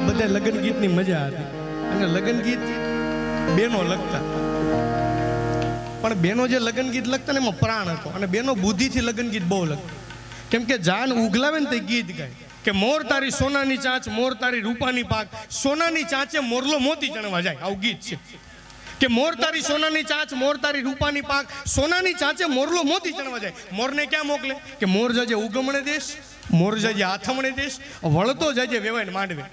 બધા લગ્ન ગીતની મજા હતી અને લગ્ન ગીત બેનો લખતા, પણ બેનો જે લગ્ન ગીત લખતા ને એમાં પ્રાણ હતો અને બેનો બુદ્ધિથી લગ્ન ગીત બહુ લખતા. કેમ કે જાન ઉગલાવે ને તે ગીત ગાય કે મોર તારી સોનાની ચાંચ, મોર તારી રૂપાની પાક, સોનાની ચાંચે મોરલો મોતી ચણવા જાય, આવું ગીત છે. કે મોર તારી સોનાની ચાંચ, મોર તારી રૂપાની પાક, સોનાની ચાંચે મોરલો મોતી ચણવા જાય. મોરને ક્યાં મોકલે કે મોર જજે ઉગમણે દેશ, મોર જજે આથમણે દેશ, વળતો જજે વેવાઈને માંડવે.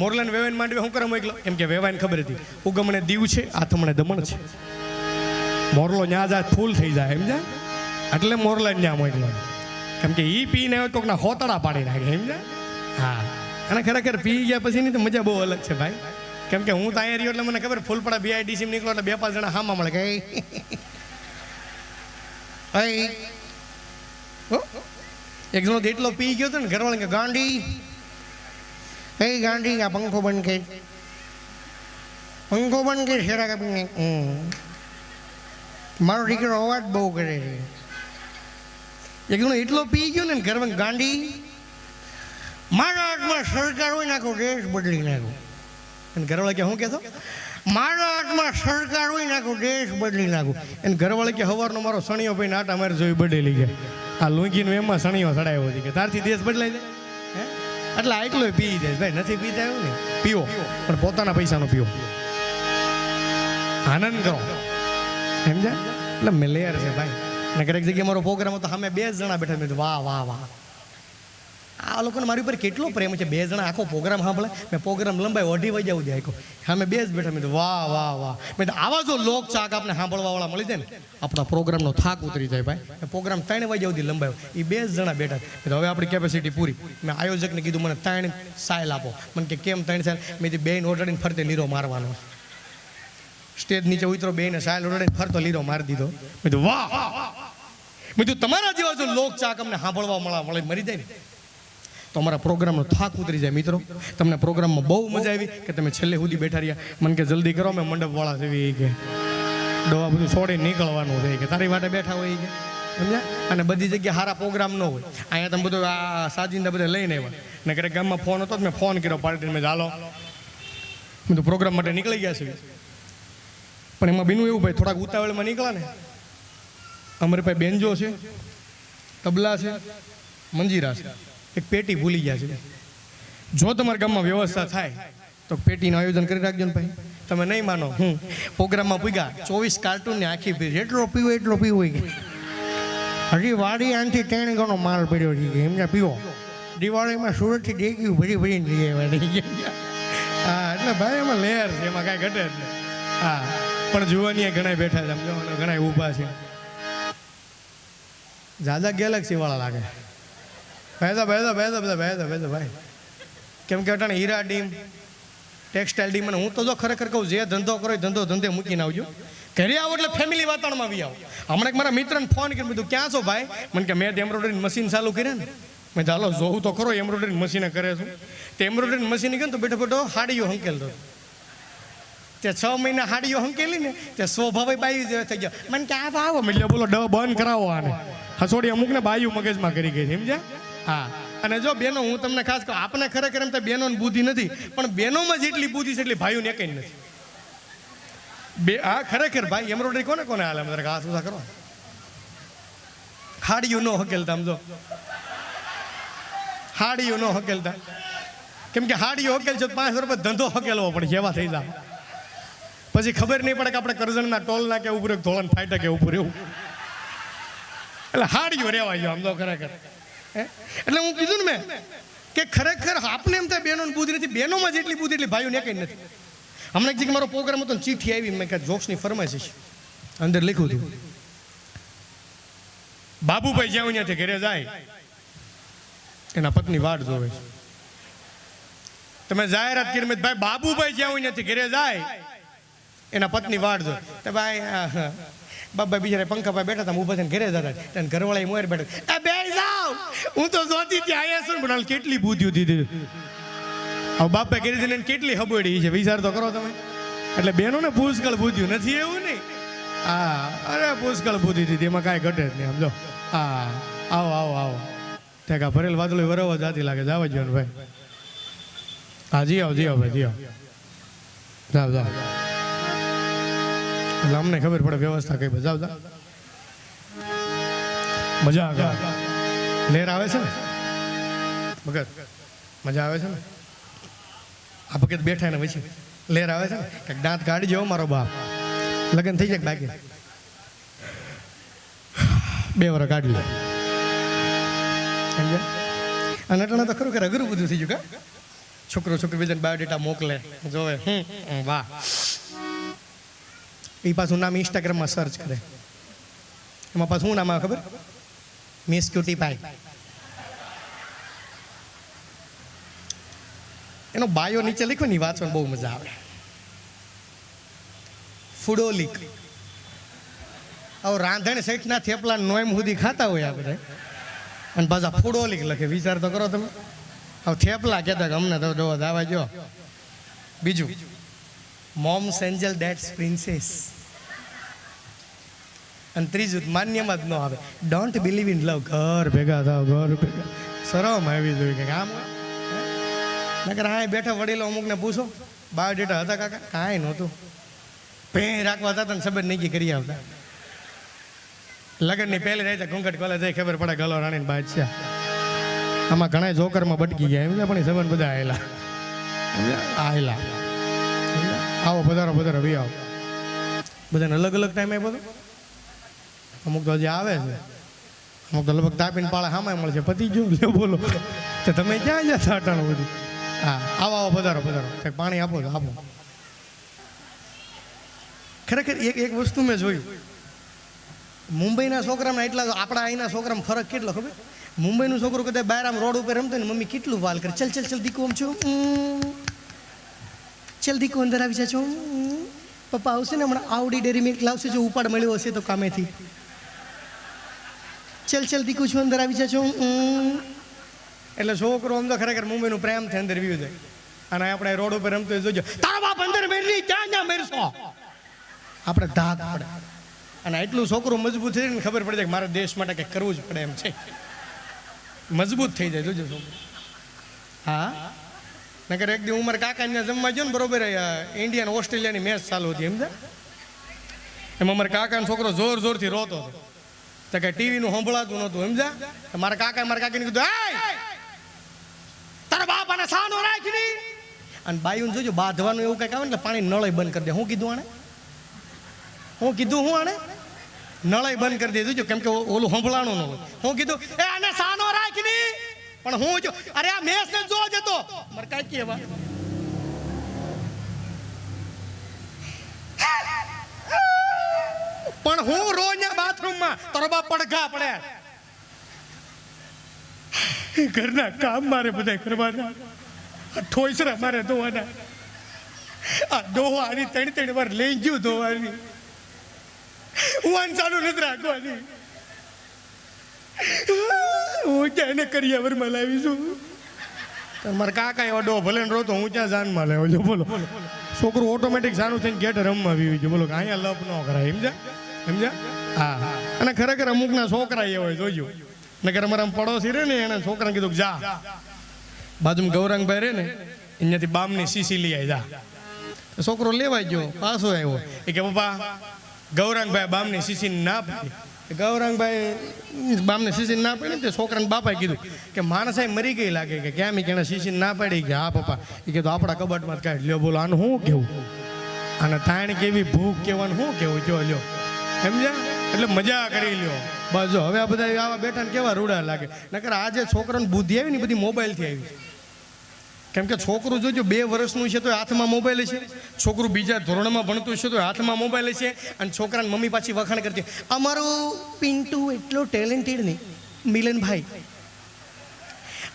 મોરલાને વેવાઈને માંડવે શું કરવા મોકલો? એમ કે વેવાઈને ખબર હતી ઉગમણે દીવ છે, આથમણે દમણ છે, મોરલો ન્યા જાય ફૂલ થઈ જાય, એમ જાય એટલે મોરલાને ન્યા મોકલો. કેમ કે ઈ પીને આવે કોકના હોતડા પાડી નાખે, એમ જાય. હા, અને ખરેખર પી ગયા પછીની તો મજા બહુ અલગ છે ભાઈ. કેમ કે હું તો અહીંયા રહ્યો એટલે મને ખબર ફૂલપડા BIDC નીકળો એટલે 2-5 જણા હામાં મળે કે એક જણો એટલો પી ગયો હતો ને ઘરવાળા કે ગાંડી ગાંડી આ પંખો બંધ કરી, પંખો બંધ કરી શેરા કાપીને. મારો દીકરો અવાજ બહુ કરે છે. એક જણો એટલો પી ગયો ને ઘરમાં ગાંડી મારા હાથમાં સરકાર હોય નાખો દેશ બદલી નાખો. અને ઘરવાળા કે શું કહેતો? મારા હાથમાં સરકાર હોય નાખું દેશ બદલી નાખું. એને ઘરવાળા કે સવારનો મારો સણિયો ભાઈ નાટા મારે જોઈ બદલી ગયા, આ લુંગીનો એમાં સણિયો સડાયો હતી કે તારથી દેશ બદલાઈ જાય. એટલે આટલો પી જાય ભાઈ, નથી પીતા એવું ને પીવો પણ પોતાના પૈસાનો પીવો, આનંદ કરો, સમજ્યા? એટલે મેલેર છે ભાઈ. ને દરેક જગ્યાએ મારો પ્રોગ્રામ હતો, સામે 2 જણા બેઠા, મેં વાહ વાહ વાહ, આ લોકોને મારી ઉપર કેટલો પ્રેમ છે. 2 જણા આખો પ્રોગ્રામ સાંભળે. મેં પ્રોગ્રામ લંબાઈ 2:30 વાગ્યા સુધી આખો, સામે 2 જ બેઠા. મેં વાહ વાહ વાહ. મેં આવા જો લોક ચાક આપણે સાંભળવા વાળા મળી જાય ને આપણા પ્રોગ્રામનો થાક ઉતરી જાય ભાઈ. પ્રોગ્રામ 3 વાગ્યા સુધી લંબાયો, એ 2 જણા બેઠા. હવે આપણી કેપેસિટી પૂરી. મેં આયોજકને કીધું મને 3 સાયલ આપો. મને કે કેમ 3 સાયલ? મેં કીધું 2 ઓઢાડીને ફરતે લીરો મારવાનો. સ્ટેજ નીચે ઉતરો, 2ને સાયલ ઓઢાડીને ફરતો લીરો મારી દીધો. મેં કીધું વાહ. મેં કીધું તમારા જેવા જો લોક ચાક અમને સાંભળવા મળે મરી જાય ને તો અમારા પ્રોગ્રામનો થાક ઉતરી જાય. મિત્રો, તમને પ્રોગ્રામમાં બહુ મજા આવી કે તમે છેલ્લે સુધી બેઠા રહ્યા. મને કે જલ્દી કરો, મેં મંડપવાળા જેવી કે દવા બધું છોડીને નીકળવાનું છે કે તારી માટે બેઠા હોય કે, સમજ્યા? અને બધી જગ્યાએ સારા પ્રોગ્રામ ન હોય. અહીંયા તમે બધું આ સાજીને બધા લઈને આવ્યા ને ક્યારેક ગામમાં ફોન હતો, મેં ફોન કર્યો પાર્ટીને, મેં ચાલો બધું પ્રોગ્રામ માટે નીકળી ગયા છે. પણ એમાં બીનું એવું ભાઈ થોડાક ઉતાવળમાં નીકળ્યા ને, અમારી પાસે બેન્જો છે, તબલા છે, મંજીરા છે, એક પેટી ભૂલી ગયા છે. જો તમારા ગામમાં વ્યવસ્થા થાય તો પેટીનું આયોજન કરી રાખજો ને ભાઈ. તમે નહીં માનો, હું પ્રોગ્રામમાં પૂગ્યા 24 કાર્ટૂનની આખી ભીડ, એટલો પીવો કે હજી વાડી આનથી 3 ગણો માલ પડ્યો છે એમને પીવો. દિવાળીમાં સુરતથી ડેગ્યુ ભરીને લઈ આવ્યા. હા, એટલે ભાઈ એમાં લેર છે, એમાં કાંઈ ઘટે જ નહીં. હા, પણ જુવાની ઘણા બેઠા છે, સમજો, ઘણા ઊભા છે. જાજા ગેલેક્સી વાળા લાગે. બેસો ભાઈ. કેમ કે અટાણે હીરા ડીમ, ટેક્સટાઇલ ડીમ, અને હું તો જો ખરેખર કહું, જે ધંધો કરો એ ધંધે મૂકીને આવજો. ઘરે આવો એટલે ફેમિલી વાતાવરણમાં આવી આવો. હમણાં એક મારા મિત્રને ફોન કર્યો, કીધું ક્યાં છો ભાઈ? મને કે મેં એમ્બ્રોઇડરી મશીન ચાલુ કર્યા ને. મેં ચાલો જોઉં તો ખરો એમ્બ્રોઇડરી મશીને કરે છું. તે એમ્બ્રોઇડરી મશીન ગયો ને તો બેઠો હાડીઓ હંકેલતો. તે 6 મહિના હાડીઓ હંકેલી ને તે સ્વભાવ બાયું જેવો થઈ ગયો. મને કે આવો એટલે બોલો બંધ કરાવો આને. હસોડી અમુકને બાયું મગજમાં કરી ગઈ, સમજ્યા? હા, અને જો બેનો, હું તમને ખાસ કહું, આપણે ખરેખર એમ તો બેનોની બુદ્ધિ નથી, પણ બેનોમાં જેટલી બુદ્ધિ છે એટલી ભાઈઓને એકઈ નથી. હા, ખરેખર ભાઈ એમ્બ્રોઇડરી કોને હાલે? અમે હાથ ઉધા કરો. હાડીઓ ન હકેલતા, સમજો, હાડીઓ ન હકેલતા. કેમ કે હાડીઓ હકેલ છે 500 રૂપિયા ધંધો હકેલવો પડે, જેવા થઈ જાય પછી ખબર નહીં પડે કે આપણે કરજણના ટોલના કે ઉપર ધોળણ ફાઈટા કે ઉપર એવું. એટલે હાડીઓ રેવા ગયો, આમ તો ખરેખર. એટલે હું કીધું ને મેં કે ખરેખર આપણે એમ થાય બહેનોની બુદ્ધિ નથી, બહેનોમાં જેટલી બુદ્ધિ એટલી ભાઈઓને કંઈ નથી. હમણાં એક જગ્યાએ મારો પ્રોગ્રામ હતો, ચીઠી આવી, મેં કહ્યું જોક્સની ફરમાઈશ અંદર લખ્યું હતું, બાબુભાઈ જ્યાં ત્યાંથી ઘરે જાય એના પત્ની વાટ જોવે છે. તમે જાહેરાત કરી, ભાઈ બાબુભાઈ જ્યાં ત્યાંથી ઘરે જાય એના પત્ની વાટ જોવે. તો ભાઈ બાબા બિચારા પંખાભાઈ બેઠા હતા, ઊભા થઈને ઘરે જતા, ઘરવાળા મોર બેઠા, બે જાવ હું તો જોતી ત્યાં આવ્યા છું. પણ કેટલી બુદ્ધિ દીધી હવે બાપા કરી દીધી, કેટલી હબોડી છે, વિચાર તો કરો તમે. એટલે બેનો ને પુષ્કળ બુદ્ધિયું નથી એવું નહીં. હા, અરે પુષ્કળ બુદ્ધિ દીધી, એમાં કાંઈ ઘટે જ નહીં, સમજો. હા, આવો આવો આવો. ત્યાં ભરેલ વાદળો વરવા જાતી લાગે, જવા જો ભાઈ. હા જી આવો ભાઈ જી આવો, જાઓ જાઓ, એટલે અમને ખબર પડે વ્યવસ્થા કઈ. જાઓ જાઓ, મજા આવે. લહેર આવે છે ને ભગત, મજા આવે છે ને? આ ભગત બેઠા ને પછી લહેર આવે છે ને, કંઈક દાંત કાઢી જાઓ મારો બાપ. લગ્ન થઈ જાય બાકી 2 વર્ષ કાઢી લે. સમજે? અને અટાણા તો ખરું કે અઘરું બધું થઈ ગયું. કા છોકરો છોકરી બીજાને બાયોડેટા મોકલે, જોવે, વાહ. એ પાછું નામ ઇન્સ્ટાગ્રામમાં સર્ચ કરે, એમાં પાછું શું નામ આવે ખબર? મિસ ક્યુટી પાઈ. એનો બાયો નીચે લખ્યો ને, વાંચવાની બહુ મજા આવે. ફૂડોલિક. હવે રાંધણ સહિતના થેપલા નોયમ સુધી ખાતા હોય આપણે, અને પાછા ફૂડોલિક લખે. વિચાર તો કરો તમે. હવે થેપલા કહેતા કે અમને તો જોવા દાવા જો. બીજું, મોમ્સ એન્જલ ડેટ્સ પ્રિન્સેસ. અને ત્રીજું માન્યમાં જ ન આવે, ડોન્ટ બિલીવ ઇન લવ. ઘર ભેગા થાવ, ઘર ભેગા. શરમ આવી જોઈએ કે આમ નકર હા બેઠા વડીલો અમુકને પૂછો, બાયોડેટા હતા કાકા? કાંઈ નહોતું. પે રાખવા હતા ને સંબંધ નહીં કરી આવતા. લગ્નની પહેલી રાતે ઘૂંઘટ કોલે જઈ ખબર પડે ગલો રાણીને બાદશાહ. આમાં ઘણા જોકરમાં બટકી ગયા એમ છે, પણ સંબંધ બધા આયેલા. આવો પધારો પધારો બી આવો. બધાને અલગ અલગ ટાઈમ આપ્યો હતો. અમુક તો હજી આવે છે, અમુક તો લગભગ તાપીને પાળા સામે મળશે. પતી ગયું લે બોલો તો તમે ક્યાં જતા અટાણું બધું? હા આવો આવો પધારો પધારો. કંઈક પાણી આપો તો આપો. ખરેખર એક વસ્તુ મેં જોયું, મુંબઈના છોકરામાં એટલા, આપણા અહીંના છોકરામાં ફરક કેટલો ખબર? મુંબઈનું છોકરું કદાચ બહાર આમ રોડ ઉપર રમતો ને, મમ્મી કેટલું વાલ કરે, ચલ ચલ ચલ દીકુ આમ છો, ચલ દીકુ અંદર આવી જા છો. પપ્પા આવશે ને હમણાં આવડી ડેરી મિલ્ક લાવશે, જો ઉપાડ મળ્યો હશે તો કામેથી. ચલ ચલ દીકુ છું અંદર આવી જા છો. એટલે છોકરો આમ તો ખરેખર મુંબઈનું પ્રેમથી અંદર વ્યૂ જાય. અને આપણે રોડ ઉપર રમતો જોજો, તારા બાપ અંદર મેળવી ક્યાં ક્યાં મેળશો, આપણે ધાક પડે. અને એટલું છોકરું મજબૂત થઈ જાય ને ખબર પડે કે મારા દેશ માટે કંઈક કરવું જ પડે એમ છે. મજબૂત થઈ જાય જોજો છોકરું. હા નકર એક દી ઉમર કાકાને જમવા ગયો ને, બરોબર ઇન્ડિયા ઓસ્ટ્રેલિયાની મેચ ચાલુ હતી સમજા. એમાં અમારા કાકાનો છોકરો જોર જોરથી રોતો હતો. તો કઈ ટીવીનું સંભળાતું નહોતું સમજા. મારા કાકાને કીધું, તારા બાપ આને સાનો રાખી. અને બાયું જોજો બાંધવાનું એવું કંઈક આવે ને, પાણી નળે બંધ કરી દે. હું કીધું આને નળે બંધ કરી દે જોજો, કેમ કે ઓલું સંભળાણું ન હોય. હું કીધું એ આને સાનો રાખી. પણ હું જો અરે આ મેચ ને જો જતો મારે કાકી એવા પણ હું રોજ બાથરૂમમાં તારો બાપ પડઘા પડે. ઘરના કામ મારે બધા કરવાના, ઠોઈસરા મારે ધોવાના. આ ધોવાની 3 વાર લઈ ગયું ધોવાની. હું ચાલુ નથી રાખવાની. હું ક્યાં એને કરિયાવરમાં લાવીશું. મારા કાકા એવા ડો ભલે રોતો, હું ક્યાં જાનમાં લેવો બોલો. છોકરું ઓટોમેટિક સારું થઈને ગેટ રમવા આવી ગયું. બોલો અહીંયા લપ ન કરાય સમજ્યા. હા અને ખરેખર અમુકના છોકરા એ હોય જોજો. નકર અમારા પડોશી રહે ને, એને છોકરાને કીધું જા બાજુમાં ગૌરાંગભાઈ રહે ને, અહીંયાથી બામની સીસી લઈ આવી જા. છોકરો લેવાઈ ગયો, પાછો આવ્યો. એ કે પપ્પા ગૌરાંગભાઈ બામની સીસી ના પાડી. ગૌરાંગભાઈ બામને શીશી ના પાડી ને, છોકરાને બાપાએ કીધું કે માણસ મરી ગઈ લાગે કે કેમ કે શીશી ના પાડી. કે હા પપ્પા. એ કીધું આપણા કબાટમાં કાઢ લ્યો. બોલો આનું શું કેવું? અને તાણ કેવી ભૂખ કેવાનું શું કેવું? જો લ્યો સમજ્યા. એટલે મજા કરી લ્યો બસ. જો હવે આ બધા આવા બેઠા ને કેવા રૂડા લાગે. નકર આજે છોકરાને બુદ્ધિ આવી ને બધી મોબાઈલથી આવી. કેમ કે છોકરું જોજો 2 વર્ષનું છે તો હાથમાં મોબાઈલ છે. છોકરું બીજા ધોરણમાં ભણતું છે તો હાથમાં મોબાઈલ છે. અને છોકરાને મમ્મી પાછી વખાણ કરતી, અમારો પિન્ટુ એટલો ટેલેન્ટેડ નહીં મિલનભાઈ,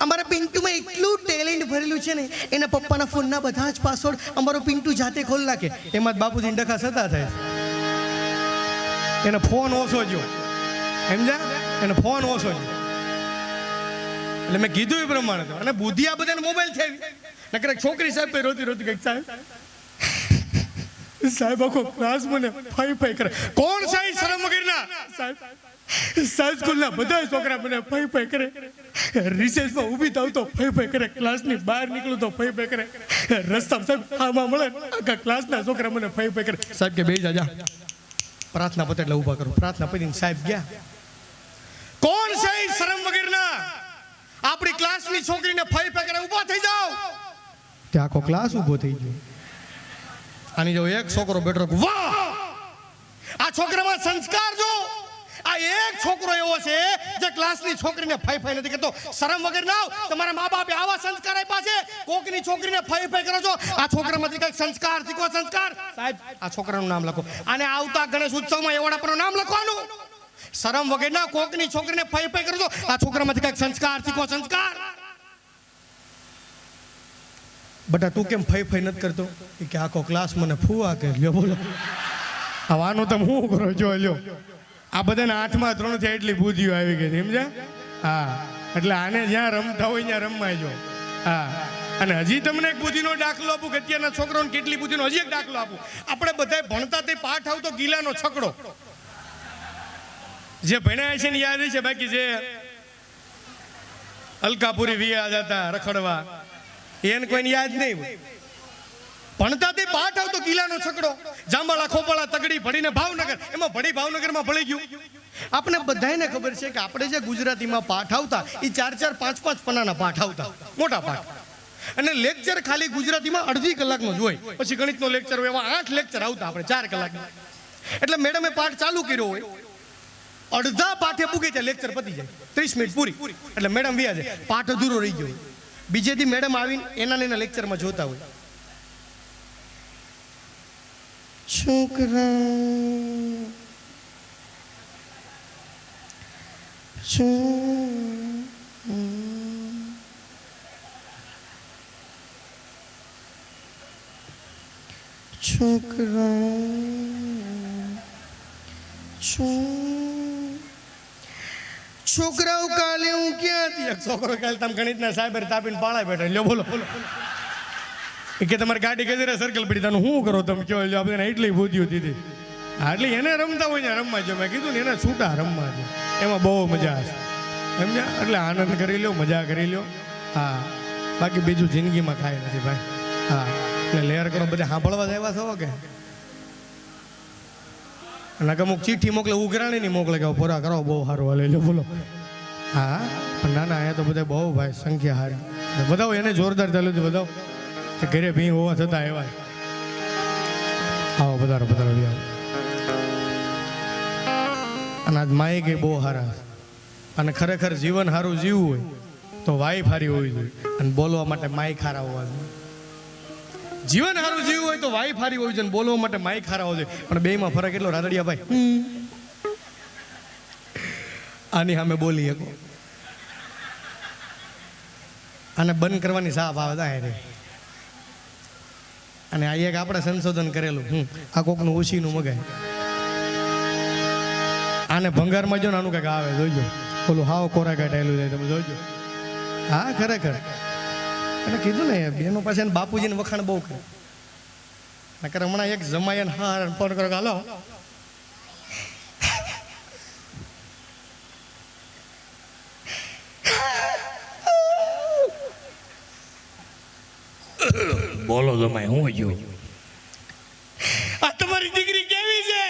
અમારા પિન્ટુમાં એટલું ટેલેન્ટ ભરેલું છે ને, એના પપ્પાના ફોનના બધા જ પાસવર્ડ અમારો પિન્ટુ જાતે ખોલી નાખે. એમાં જ બાપુજી ડખા થતા થાય. એને ફોન ઓછો જો સમજ્યા, એને ફોન ઓછો જો. એટલે મેં કીધું એ પ્રમાણે તો. અને બુદ્ધિ આ બધાને મોબાઈલ થઈ. નકર છોકરી સાહેબ રોતી રોતી કઈક સાહેબ આખો ક્લાસ મને ફાઈ કરે. કોણ સાહેબ શરમ વગરના સાહેબ સાહેબ સ્કૂલના બધા છોકરા મને ફઈ ફઈ કરે, રિસેસમાં ઊભી થાવ તો ફઈ ફઈ કરે, ક્લાસની બહાર નીકળું તો ફઈ ફઈ કરે, રસ્તા સાહેબ આમાં મળે આખા ક્લાસના છોકરા મને ફઈ ફઈ કરે. સાહેબ કે બેસી જા, પ્રાર્થના પતે એટલે ઊભા કરો. પ્રાર્થના પતીને સાહેબ ગયા. કોણ છે શરમ વગરના આપણી ક્લાસની છોકરીને ફઈ ફઈ કરે? ઊભા થઈ જાઓ. તે આખો ક્લાસ ઊભો થઈ ગયો. આની જો એક છોકરો બેઠો, વાહ આ છોકરામાં સંસ્કાર જો. આ એક છોકરો એવો છે જે ક્લાસની છોકરીને ફઈ ફઈ નથી કરતો. શરમ વગર ના તમારા મા બાપે આવા સંસ્કાર આપ્યા છે, કોકની છોકરીને ફઈ ફઈ કરો છો. આ છોકરામાંથી કઈક સંસ્કાર શીખો. સંસ્કાર સાહેબ આ છોકરાનું નામ લખો, અને આવતા ગણેશ ઉત્સવમાં એવડા પરનું નામ લખવાનું. શરમ વગર ના કોકની છોકરીને ફઈ ફઈ કરો છો. આ છોકરામાંથી કઈક સંસ્કાર શીખો. સંસ્કાર. બટા તું કેમ ફઈ ફઈ નથી કરતો? કે આખો ક્લાસ મને ફુવા કે લ્યો. બોલો આવાનું તમે શું કરો છો? લ્યો આ બધાને 8માં 3 થી એટલી બુદ્ધિઓ આવી ગઈ, સમજ્યા? હા, એટલે આને જ્યાં રમતા હોય ત્યાં રમવાજો. હા, અને હજી તમને એક બુદ્ધિનો દાખલો આપું કે અત્યારના છોકરાઓને કેટલી બુદ્ધિનો હજી એક દાખલો આપું. આપણે બધા ભણતા તે પાઠ આવતો ગીલાનો છકડો. જે ભણ્યા છે ને યાદ છે, બાકી જે અલકાપુરી વિયા જતા રખડવા એને કોઈને યાદ નહીં હોય. ભણતા તે પાઠ આવતો ગીલાનો છકડો. જાંબાળા ખોપાળા તગડી ભણીને ભાવનગર, એમાં ભણી ભાવનગરમાં ભળી ગયું. આપણે બધાને ખબર છે કે આપણે જે ગુજરાતીમાં પાઠ આવતા એ 4-4, 5-5 પન્નાના પાઠ આવતા, મોટા પાઠ. અને લેક્ચર ખાલી ગુજરાતીમાં અડધી કલાકનો જ હોય. પછી ગણિતનો લેક્ચર હોય, એમાં 8 લેક્ચર આવતા આપણે 4 કલાકના. એટલે મેડમે પાઠ ચાલુ કર્યો હોય, અડધા પાઠે પૂગે ત્યાં લેક્ચર પતી જાય, 30 મિનિટ પૂરી. એટલે મેડમ વ્યા જાય, પાઠ અધૂરો રહી ગયો. બીજે દી મેડમ આવીને એના લેક્ચરમાં જોતા હોય, છોકરા છોકરાઓ કાલે હું ક્યાં હતી? છોકરો કાલે તમે ગણિતના સાહેબ તાપીને પાળા બેઠા. લ્યો બોલો કે તમારી ગાડી ગજરા સર્કલ પડી, તમે શું કરો? તમે કહો આપણે એટલી બુદ્ધિઓ દીધી. હા, એટલે એને રમતા હોય ને રમવા જો. મેં કીધું ને એને છૂટા રમવા છે, એમાં બહુ મજા હશે, સમજ્યા? એટલે આનંદ કરી લો, મજા કરી લો. હા, બાકી બીજું જિંદગીમાં કાંઈ નથી ભાઈ. હા, એટલે લેર કરો. બધા સાંભળવા જ આવ્યા છો કે? અને અમુક ચીઠી મોકલે, ઉઘરાણી નહીં મોકલે કે પૂરા કરો, બહુ સારું હાલે. લો બોલો. હા, પણ ના ના, અહીંયા તો બધા બહુ ભાઈ સંખ્યા હારી. બધા એને જોરદાર ચાલ્યું હતું. બધા ઘરે ભી હોવા છતાં એવા. આવો પધારો પધારો. અને આજ માઇક એ બહુ સારા. અને ખરેખર જીવન સારું જીવવું હોય તો વાઈફ સારી હોવી જોઈએ, અને બોલવા માટે માઇક સારા હોવા જોઈએ. જીવન સારું જીવવું હોય તો વાઈફ સારી હોવી જોઈએ, બોલવા માટે માઇક સારા હોવા જોઈએ. પણ બેમાં ફરક એટલો રાદડિયા ભાઈ, આની સામે બોલી શકો. આને બંધ કરવાની સાફ આવે રે. અને આ એક આપણે સંશોધન કરેલું, આ કોકનું ઓછીનું મગાય. આને ભંગારમાં જો ને આનું કંઈક આવે, જોઈજો. ઓલું હાવ કોરા કાઢેલું જાય, તમે જોઈજો. હા, ખરેખર. એટલે કીધું ને, બેનો પાસે બાપુજીને વખાણ બહુ કરે. નકર હમણાં એક જમાઈને હા ફોન કરો, હાલો બોલો જમાઈ, હું ગયો? આ તમારી દીકરી કેવી છે?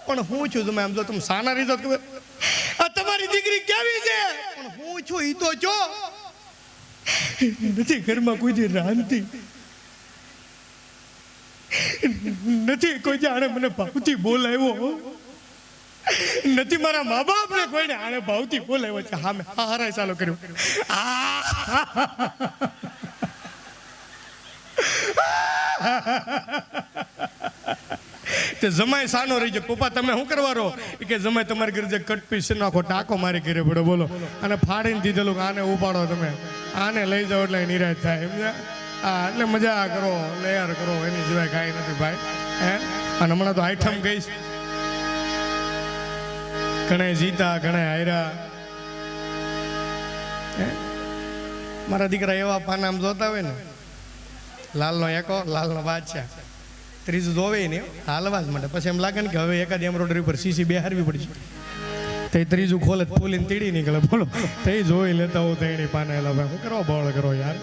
પણ હું છું જમાઈ, આમ જો તમે સાના રીતો ખબર. આ તમારી દીકરી કેવી છે? પણ હું છું ઈ તો જો નથી. ઘરમાં કોઈ દી રાંધતી નથી, કોઈ દી આણે મને ભાવથી બોલાવ્યો નથી. મારા મા બાપ ને કોઈને આણે ભાવથી બોલાવ્યો છે. હા, મેં હારા ચાલુ કર્યું. તે જમાઈ સાનો રહી જાય. પપ્પા તમે શું કરવા રહો? કે જમાઈ તમારી ઘરે જે કટપીસ નાખો, ટાંકો મારી ઘરે પડે. બોલો, અને ફાડીને દીધેલું આને ઉપાડો, તમે આને લઈ જાઓ એટલે નિરાશ થાય. સમજ્યા? હા, એટલે મજા કરો, લેયર કરો, એની સિવાય કાંઈ નથી ભાઈ. હે, અને હમણાં તો આઈટમ ગઈશ, ઘણા જીતા, ઘણા હાર્યા. મારા દીકરા એવા પાના આમ જોતા હોય ને, લાલનો એકો, લાલનો બાદશાહ. ત્રીજું જોવે નહીં, હાલવા જ માટે. પછી એમ લાગે ને કે હવે એકાદ એમ્બ્રોઇડરી ઉપર સીસી બેહારવી પડશે. તે ત્રીજું ખોલે ફૂલીને તીડી નીકળે. બોલો તે જોઈ લેતા હું તેણી પાનેલા ભાઈ શું કરો બળ કરો યાર.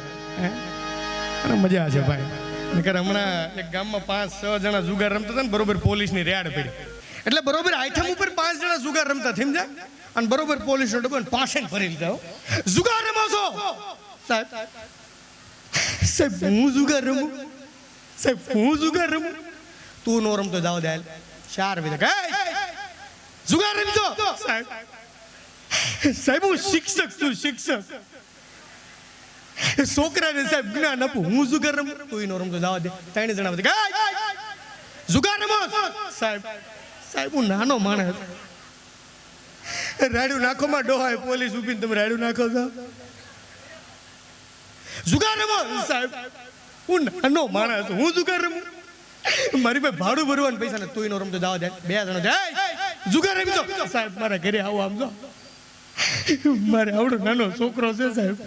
અને મજા છે ભાઈ. નકર હમણાં એક ગામમાં 5-6 જણા જુગાર રમતા હતા ને, બરોબર પોલીસની રેડ પડી. એટલે બરોબર આઈટમ ઉપર 5 જણા જુગાર રમતા સમજા, અને બરોબર પોલીસનો ડબ્બો પાસે ફરી લીધા. જુગાર રમો છો સાહેબ? સાહેબ હું જુગાર રમું? સાહેબ હું જુગાર રમું? તું નો રમતો જાવ દે 4 વિધા જુગાર રમજો સાહેબ. સાહેબ હું શિક્ષક છું, શિક્ષક. છોકરાને સાહેબ જ્ઞાન આપું. હું જુગાર રમું? તું નો રમતો જાવ દે. 3 જણા બધા જુગાર રમો સાહેબ. સાહેબ હું નાનો માણસ. રાડ્યું નાખો માં ડોહાય પોલીસ ઉભીને તમે રાડ્યું નાખો છો. જુગાર રમો સાહેબ. હું નાનો માણસ, હું જુગાર રમું? મારી પાસે ભાડું ભરવાનું પૈસા ને તું નો રમતો જાવ દે. 2 જણા જાય જુગાર રમજો સાહેબ. મારા ઘરે આવો આમ જો, મારે આવડો નાનો છોકરો છે સાહેબ.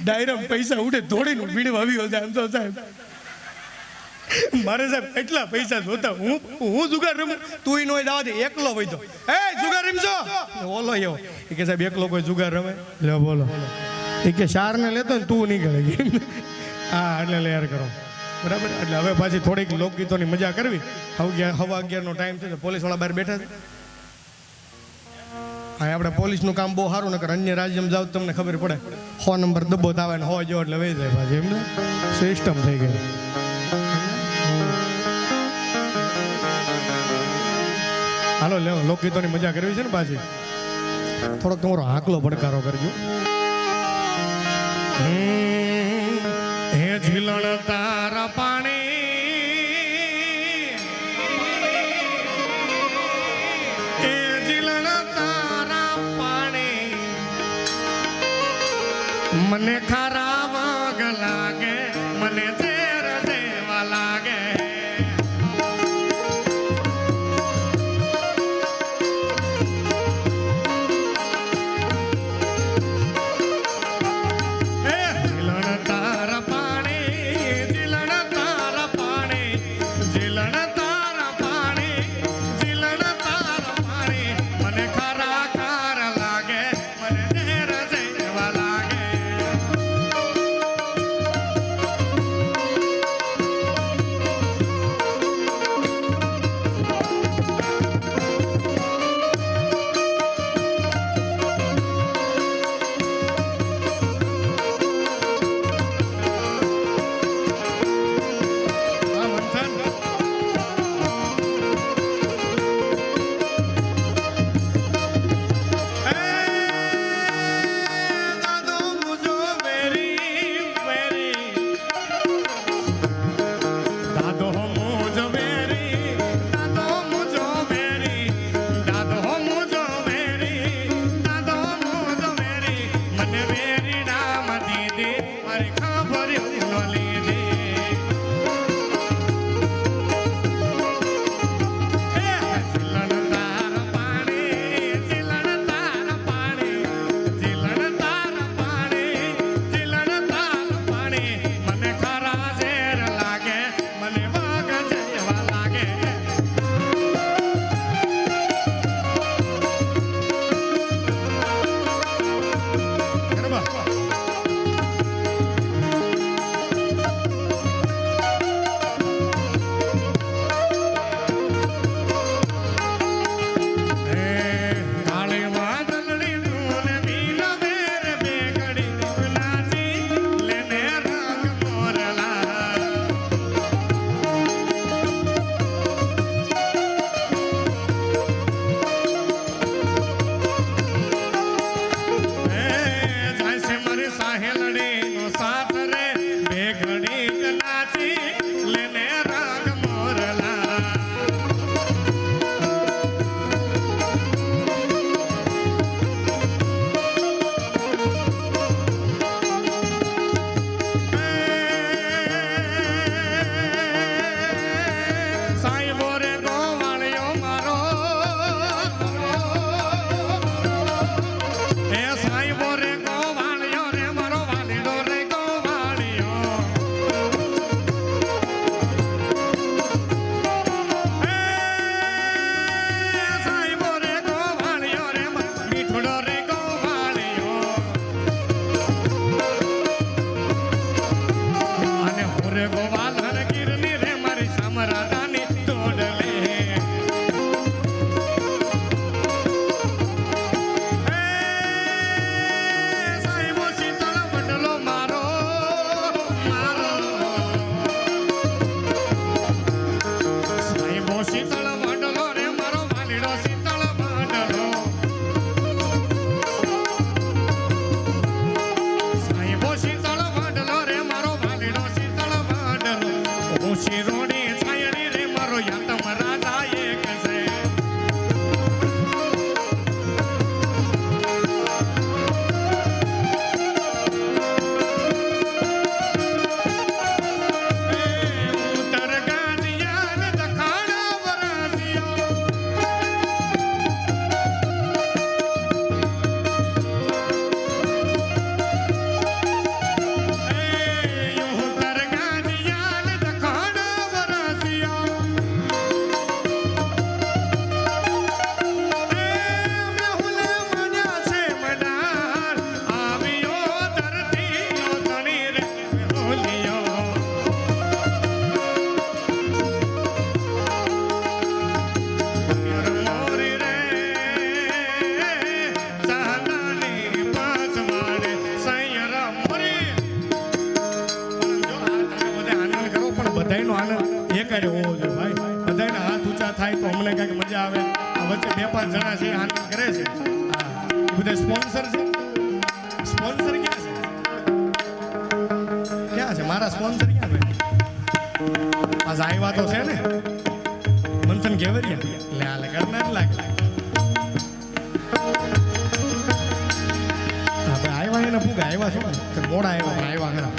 ડાયરામ પૈસા ઉડે દોડીને ભીડવા આવ્યો છે આમ તો સાહેબ. મારે સાહેબ એટલા પૈસા જોતા. હું જુગાર રમું? તું નો જવા દે. એકલો હોય તો જુગાર રમજો. ઓલો એવો કે સાહેબ એકલો કોઈ જુગાર રમે? લે બોલો એ કે 4 ને લેતો ને તું નીકળે. હા એટલે લેર કરો બરાબર. એટલે હવે પાછી થોડીક લોકગીતોની મજા કરવી. 11:15 ટાઈમ છે. પોલીસ વાળા બહાર બેઠા છે. હા આપણે પોલીસનું કામ બહુ સારું, નકર અન્ય રાજ્યમાં જાવ તમને ખબર પડે 100 નંબર દબ્બો આવે ને 100 જો એટલે વહી જાય પાછી. એમને સિસ્ટમ થઈ ગઈ. હાલો લેવો લોકગીતોની મજા કરવી છે ને પાછી. થોડોક તમારો આકલો પડકારો કરજો. હે ઝીલણ તારા પાણી, હે ઝીલણ તારા પાણી, મને ખારા વાગ લાગે, મને ઝેર દેવા લાગે. સહકાર્ય હોવો જોઈએ ભાઈ. બધાયના હાથ ઊંચા થાય તો અમને કાંઈક મજા આવે. આ વચ્ચે 2-5 જણા છે આનંદ કરે છે. હા, એ બધા સ્પોન્સર છે. સ્પોન્સર ક્યાં છે? ક્યાં છે મારા સ્પોન્સર? ક્યાં ભાઈ? પાછા આવ્યા તો છે ને મંથન ઘેવરિયા. લે આલે કરનાર લાગે. હા ભાઈ આવ્યા એને પૂગા આવ્યા છો ને મોડા આવ્યા પણ આવ્યા ખરા.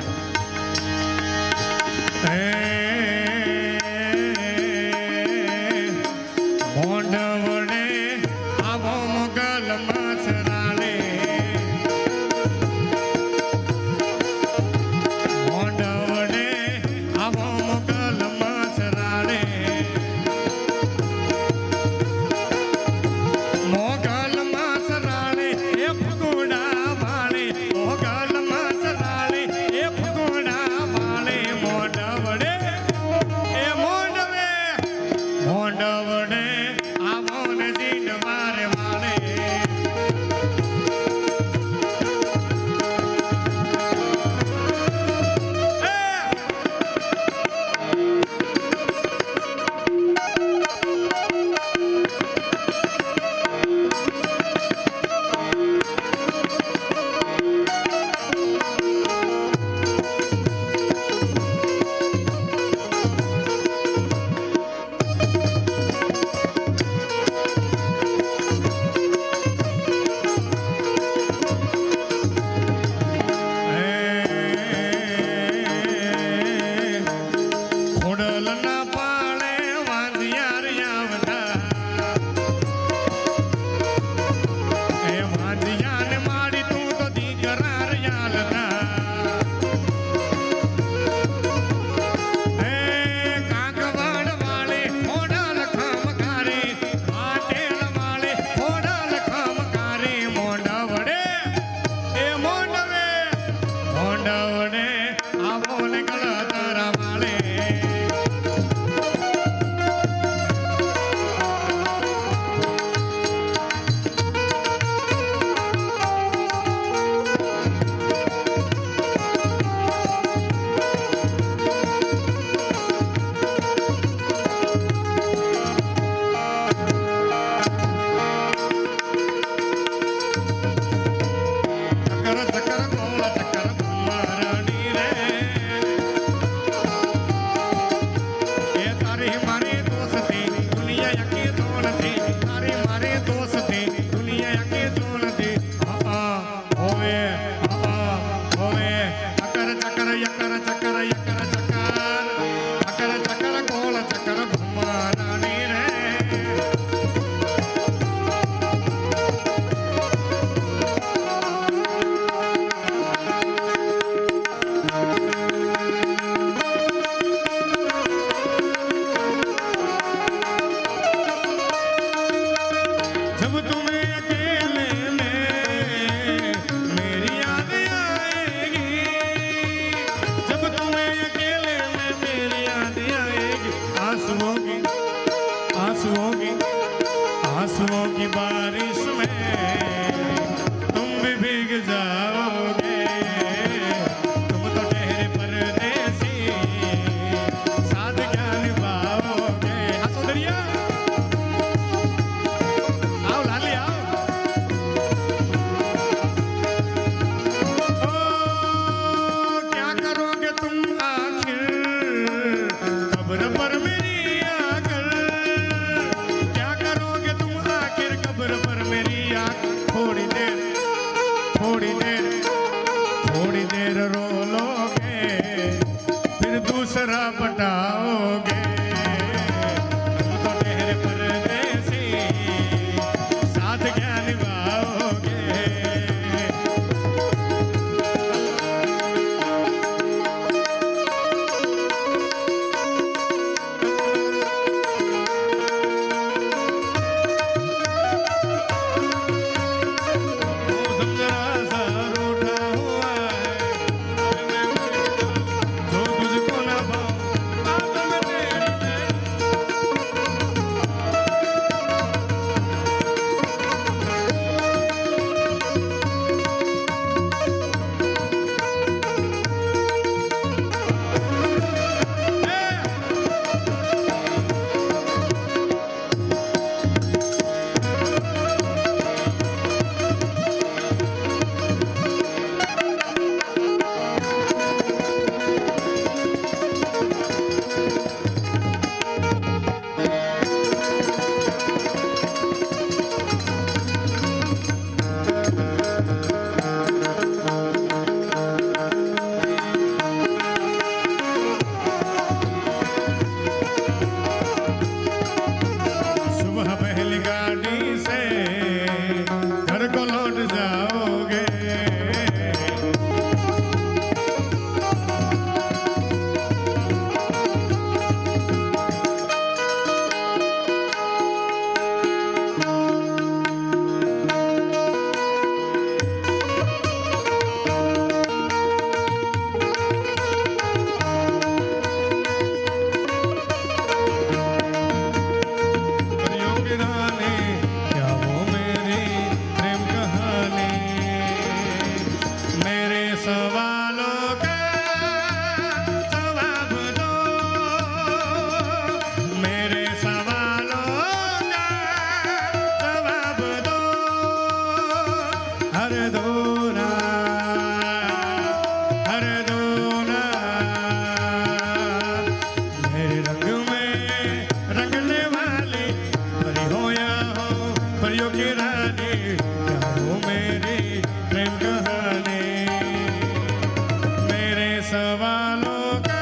सवालों का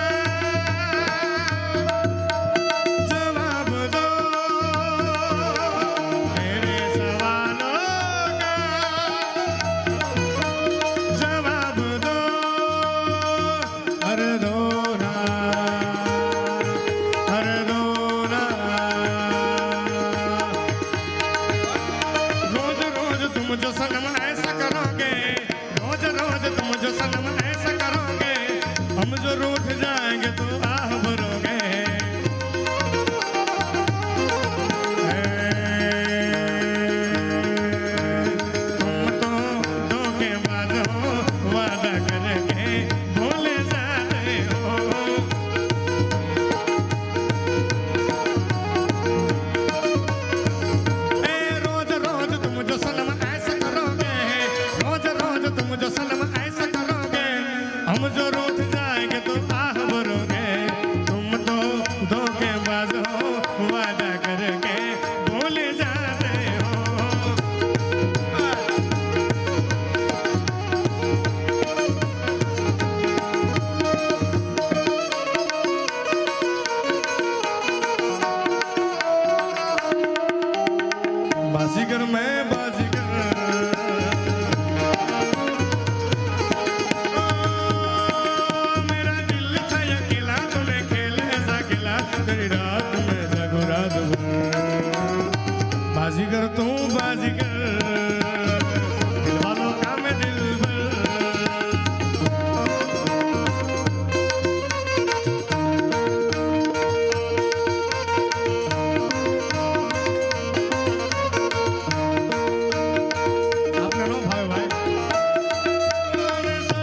जवाब दो, मेरे सवालों का जवाब दो, हर दो ना, हर दो ना। रोज रोज तुम जो सनम ऐसा करोगे, रोज रोज तुम जो सनम ऐसा करोगे, हम जो रूठ जाएंगे तो आह भरोगे। तुम तो धोखेबाज हो, वादा करके भूल जाते हो। रोज रोज तुम जो सनम ऐसा करोगे, रोज रोज तुम जो सनम ऐसा करोगे, हम जो रूठ जाएंगे तो आह भरोगे। तुम तो धोखेबाज हो, वादा करके भूल जाते हो। बाजीगर मैं बाजीगर, मेरा दिल था अकेला, तूने खेल ऐसा खेला, तेरी रात में जगो रात भर। बाजीगर तू बाजीगर, दिल वालों का मैं दिलबर। आपने नो भाई भाई कौन सा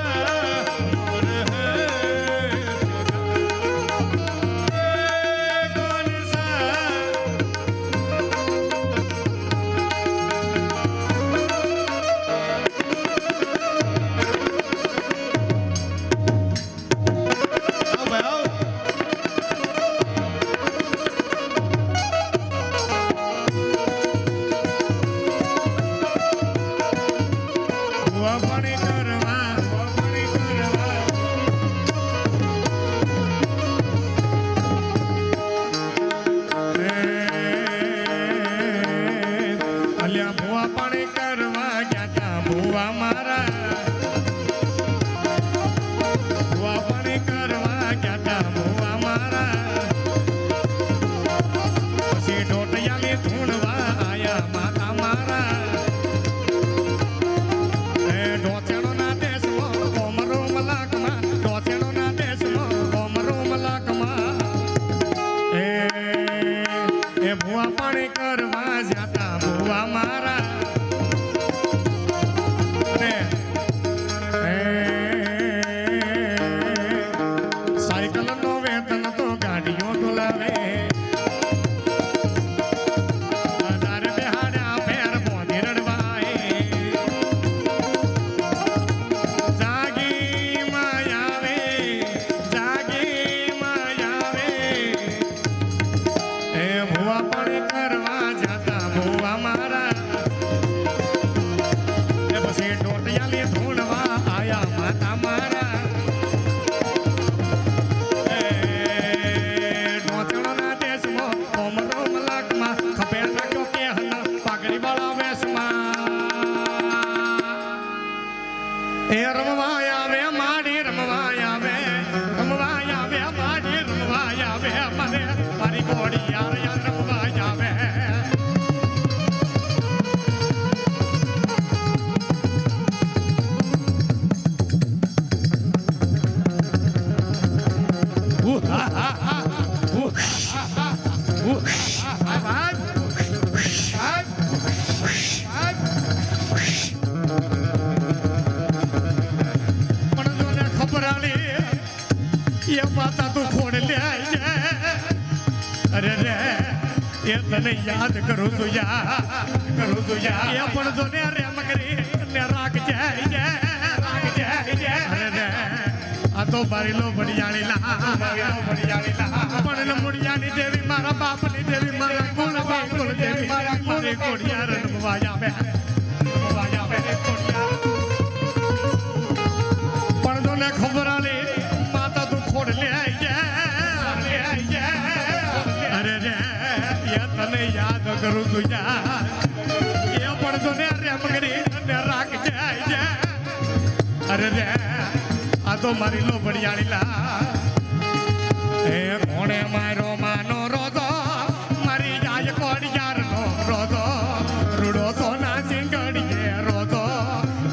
आओ भाई आओ। हुआ पानी करवा, हुआ पानी करवा। अलिया भुआ पानी करवा गया था भुआ मारा, भुआ पानी करवा गया था भुआ मारा। પછી ઢોટિયાની ધૂણવા આયા માતા મારા। ઢોચેણોના દેશમાં કોમરો મલાકમાં, ઢોચેણોના દેશમાં કોમરો મલાકમાં। એ ભુવા પાણી કરવા જ્યાતા ભુવા મારા। સાયકલનો વેતન તો ગાડીઓ ડોલાવે, બજાર બેહાડ્યા ફેર મોદી રડવાય। જાગી માયાવે, જાગી માયાવે। એ ભુવા પાણી કરવા જાતા ભુવા મારા। એ પછી ઢોટિયાની ધૂણવા આયા માતા મારા। ઢોચણોના દેશમાં કોમરો મલાકમાં, ખભે નાખ્યો કેહના પાઘડીવાળા વેશમાં। એ રમવા આવે માડી રમવા આવે, રમવા આવે માડી રમવા આવે, મને મારી ઘોડી યાર યાર રમવા આવે। माता तू खोड़ ले आई, अरे रे ये तने याद करो तो करो तो ये पण जो ने रे मगरी ने राग जाए अरे रे आ तो बारीलो बड़ियाणी ला पण न मुड़ियाणी देवी मारा बाप नी देवी मारा कुल देवी मारा मारे कोड़िया रनवाया में कोड़िया पण जो ने खबर आली તને યાદ કરું છું યાર એ પણ તો ને રેમ કરી અને રાખજે અરે રે આ તો મારી લો બડિયાળી લા એ કોણે મારો માનો રોજો મારી જાય કોડિયાર નો રોજો રૂડો સોના સિંગડીએ રોજો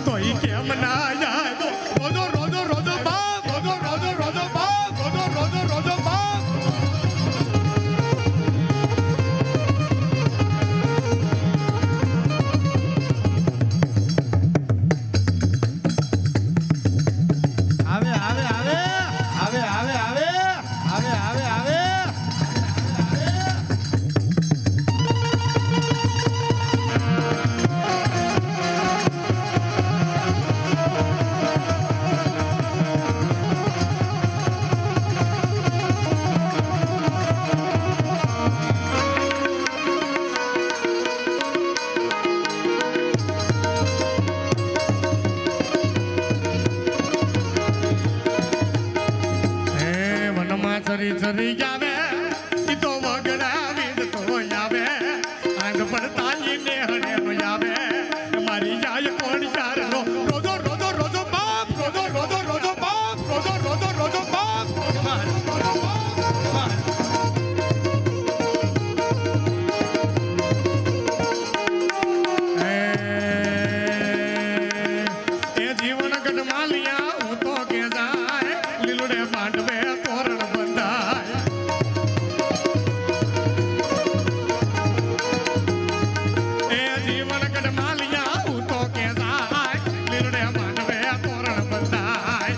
તોય કેમ ના જાય રોજો રોજો રોજો બાપ રોજો રોજો રોજો બાપ રોજો રોજો રોજો બાપ આવે આવે આવે આવે આવે આવે આવે આવે આવે સરી સરી આવે ઈ તો વગડાવી તો આવે આંગ પર તાલી ને હણે નો આવે મારી જાય કોણ ચાર નો રોજો રોજો રોજો બાપ રોજો રોજો રોજો બાપ રોજો રોજો રોજો બાપ એ જીવન ગઢમાલિયા હું તો કે જાય લીલુડે માંડવે તોરણ બંધાય એ જીવન ગઢમાલિયા હું તો કે જાય લીલુડે માંડવે તોરણ બંધાય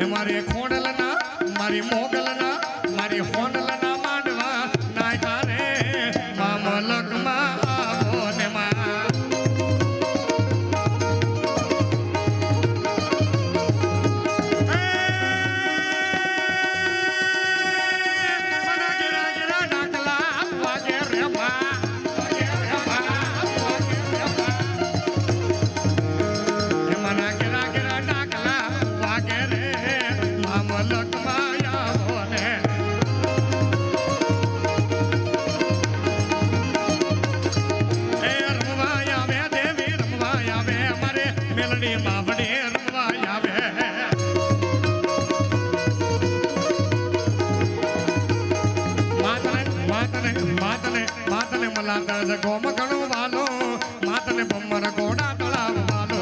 એ મારી ખોડલના મારી મોગલના મારી હોનલના માંડવા નાયકા રે મામલકમાં આવો ને માં મના ગિરા ગિરા ડાકલા વાગે રે માં વાગે રે માં વાગે રે માં એ મના ગિરા ગિરા ડાકલા વાગે રે મામલકમાં આવો ને એ રમવા આવે દેવી રમવા આવે મારે મેલડી માવડે રમવા આવે માતને મલાતા જગોમ ઘણું વાલો માતને બમ્મર ગોડા તળાવ વાલો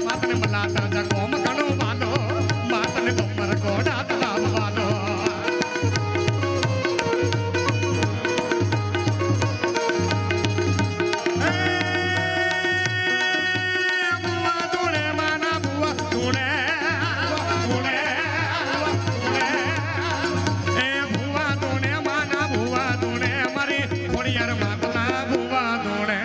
માતને મલાતા જગોમ ઘણું વાલો માતને બમ્મર ગોડા તળાવ વાલો બુવા ધૂણે માના બુવા ધૂણે એ બુવા ધૂણે માના બુવા ધૂણે મારી ખોડિયાર માતના બુવા ધૂણે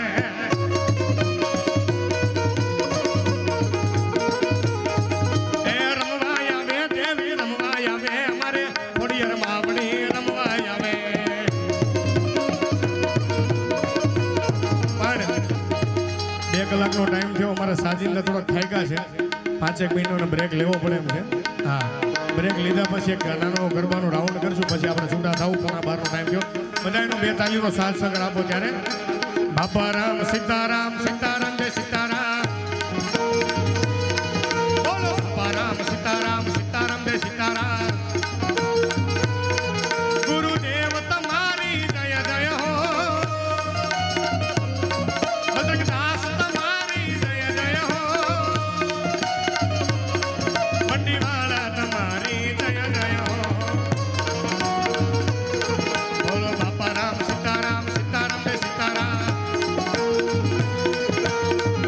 એ રમવા આવે દેવી રમવા આવે મારે ખોડિયાર માવડી રમવા આવે પણ 2 કલાકનો ટાઈમ થયો અમારા સાજીદને થોડોક થાક્યા છે 5 મિનિટનો બ્રેક લેવો પડે એમ છે હા બ્રેક લીધા પછી એક નાનો ગરબાનો રાઉન્ડ કરશું પછી આપણે છૂટા થવું 12:15 ટાઈમ થયો બધાનો 2 તાલીનો સાથ સહકાર આપો ત્યારે બાપા રામ સીતારામ સીતારામ જય સીતારામ બોલો બાપા રામ સીતારામ સીતારામ જય સીતારામ ગુરુદેવ તમારી જય જય હો ભદ્રકદાસ તમારી જય જય હો બંડીવાળા તમારી જય જય હો બોલો બાપા રામ સીતારામ સીતારામ જય સીતારામ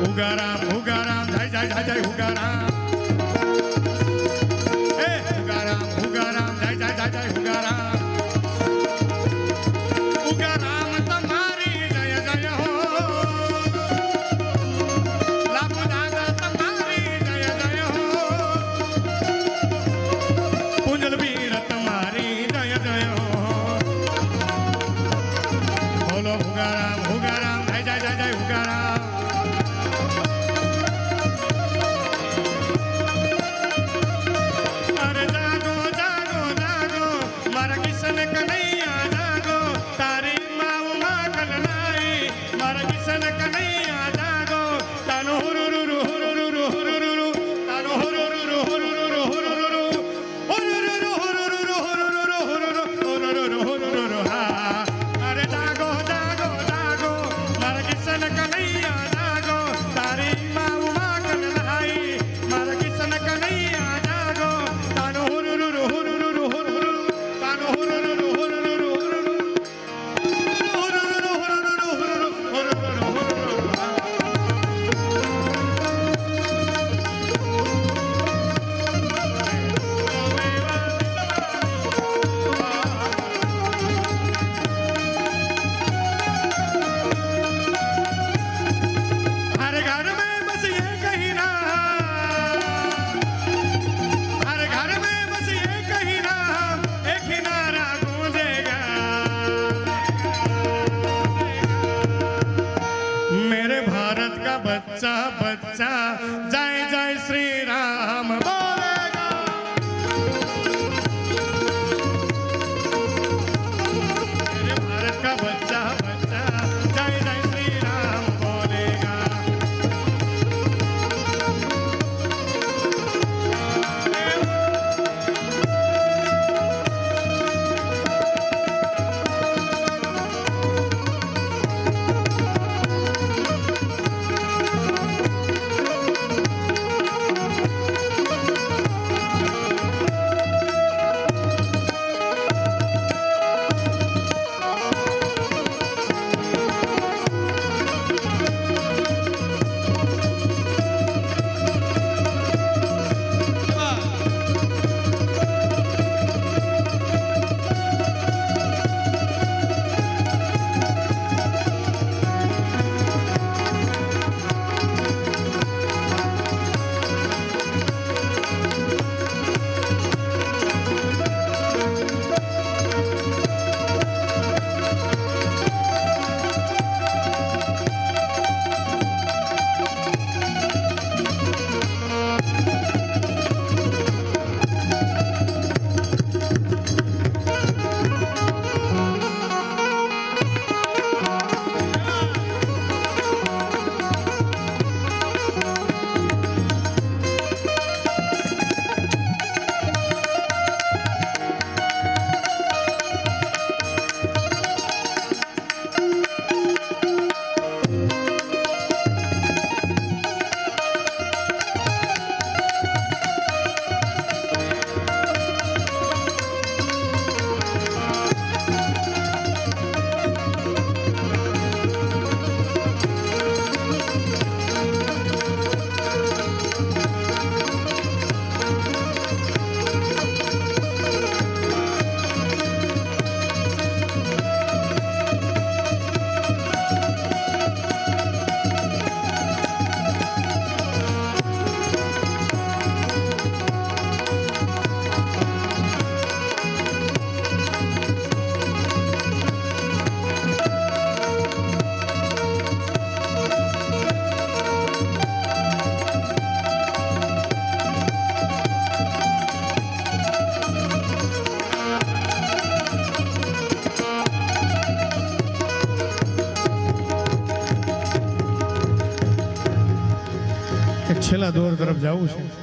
ઉગારામ ઉગારામ જય જય જય જય ઉગારામ એ ઉગારામ ઉગારામ જય જય જય જય ઉગારામ ઉગારામ તમારી જય જય હો લાભ દાદા તમારી જય જય હો પુંજલ વીર તમારી જય જય હો છેલ્લા દોર તરફ જવું છે.